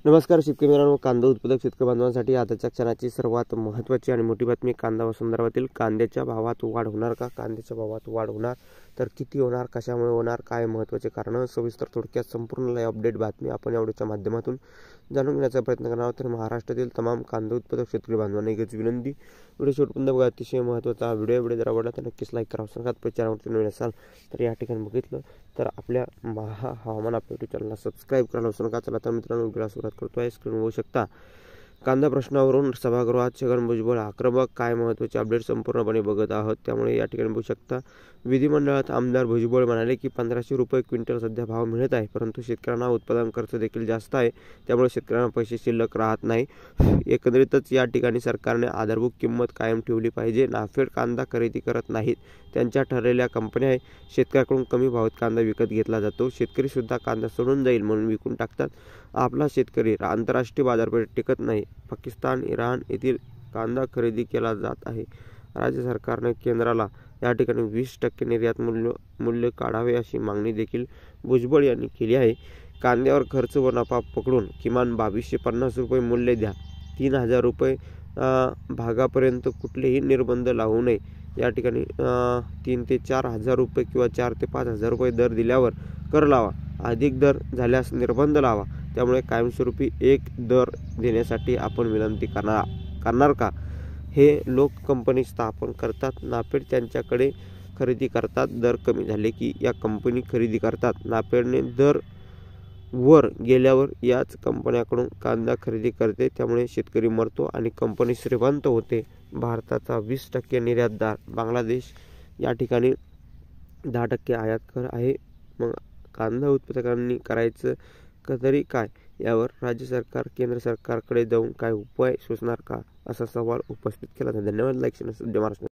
नमस्कार शेतकरी मित्रांनो, कांदा उत्पादक शेतकरी बांधवांसाठी आताच्या क्षणाची सर्वात महत्त्वाची आणि मोठी बातमी. कांदा संदर्भातील कांद्याच्या भावात वाढ होणार का? कांद्याच्या भावात वाढ होणार तर किती होणार, कशामुळे होणार, काय महत्त्वाचे कारण, सविस्तर थोडक्यात संपूर्ण अपडेट बातमी आपण या व्हिडिओच्या माध्यमातून जाणून घेण्याचा प्रयत्न करणार आहोत. तर महाराष्ट्रातील तमाम कांदा उत्पादक शेतकरी बांधवांना एकच विनंती, व्हिडिओ शेवटपर्यंत बघा. अतिशय महत्त्वाचा व्हिडिओ जर आवडला तर नक्कीच लाईक करा. संघात चॅनलवरती नवीन असाल तर या ठिकाणी बघितलं तर आपल्या हवामान अपडेट चॅनलला सबस्क्राईब करायला विसरू नका. चला तर मित्रांनो, व्हिडिओला सुरुवात करतो आहे. स्क्रीन बघू शकता. कांदा प्रश्नावरून सभागृहात छगन भुजबळ आक्रमक, काय महत्त्वाचे अपडेट संपूर्णपणे बघत आहोत. त्यामुळे या ठिकाणी बघू शकता. विधिमंडळात आमदार भुजबळ म्हणाले की 1500 रुपये क्विंटल सध्या भाव मिळत आहे, परंतु शेतकऱ्यांना उत्पादन खर्च देखील जास्त आहे, त्यामुळे शेतकऱ्यांना पैसे शिल्लक राहत नाही. एकंदरीतच या ठिकाणी सरकारने आधारभूत किंमत कायम ठेवली पाहिजे. नाफेड कांदा खरेदी करत नाहीत, त्यांच्या ठरलेल्या कंपन्या शेतकऱ्याकडून कमी भावात कांदा विकत घेतला जातो. शेतकरी सुद्धा कांदा सोडून जाईल म्हणून विकून टाकतात. आपला शेतकरी आंतरराष्ट्रीय बाजारपेठेत टिकत नाही. पाकिस्तान, इराण येथील कांदा खरेदी केला जात आहे. राज्य सरकारने केंद्राला या ठिकाणी 20% निर्यात मूल्य काढावे अशी मागणी देखील भुजबळ यांनी केली आहे. कांद्यावर खर्च व नफा पकडून किमान 2250 रुपये मूल्य द्या. 3000 रुपये भागापर्यंत कुठलेही निर्बंध लावू नये. या ठिकाणी 3 ते 4 हजार रुपये किंवा 4 ते 5 हजार रुपये दर दिल्यावर कर लावा. अधिक दर झाल्यास निर्बंध लावा. त्यामुळे कायमस्वरूपी एक दर देण्यासाठी आपण विनंती करणार का? हे लोक कंपनी स्थापन करतात, नाफेड त्यांच्याकडे खरेदी करतात. दर कमी झाले की या कंपनी खरेदी करतात. नाफेडने दर वर गेल्यावर याच कंपन्याकडून कांदा खरेदी करते. त्यामुळे शेतकरी मरतो आणि कंपनी श्रीमंत होते. भारताचा 20% निर्यातदार बांगलादेश या ठिकाणी 10% आयात कर आहे. मग कांदा उत्पादकांनी करायचं तरी काय? यावर राज्य सरकार केंद्र सरकारकडे जाऊन काय उपाय सुचणार का, असा सवाल उपस्थित केला. धन्यवाद. लाईक महाराष्ट्र.